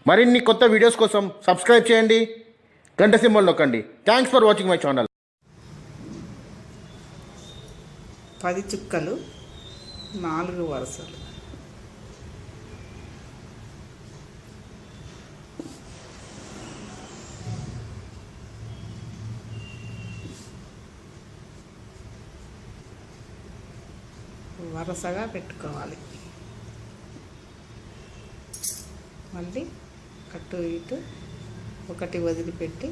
మరిన్ని కొత్త వీడియోస్ కోసం సబ్స్క్రైబ్ చేయండి, గంట సింబల్ నొక్కండి. Thanks for watching my channel. 10 చుక్కలు 4 వరుసలు. వరుసగా పెట్టుకోవాలి. మళ్ళీ అటు ఇటు ఒకటి వదిలిపెట్టి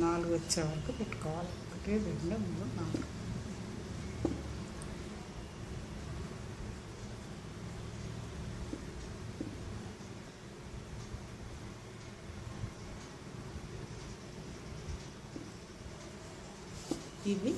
4 వచ్చే వరకు పెట్టుకోవాలి. 1 2 3 4. ఇవి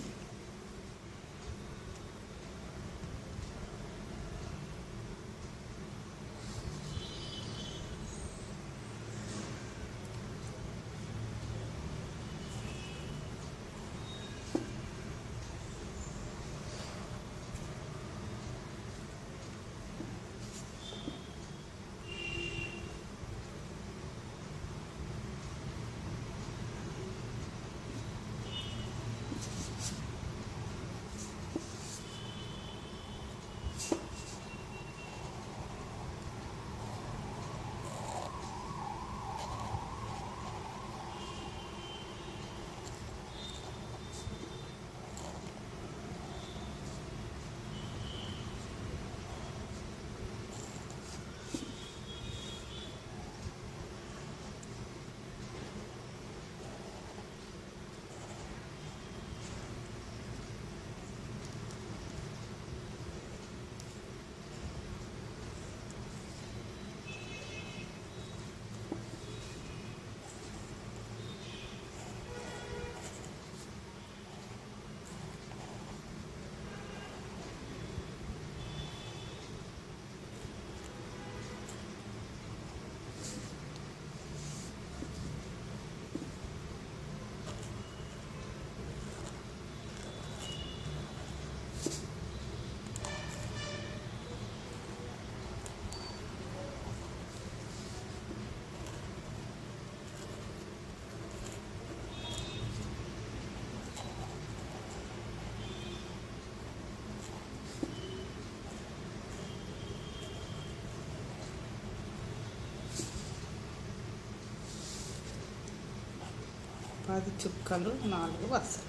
పది చుక్కలు 4 వరుసలు.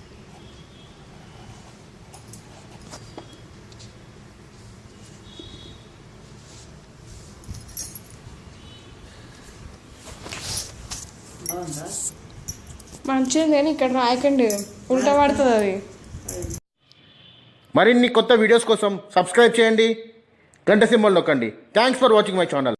మంచిది కానీ ఇక్కడ రాయకండి, ఉల్టా పడుతుంది అది. మరిన్ని కొత్త వీడియోస్ కోసం సబ్స్క్రైబ్ చేయండి, గంట సింబల్ నొక్కండి. Thanks for watching my channel.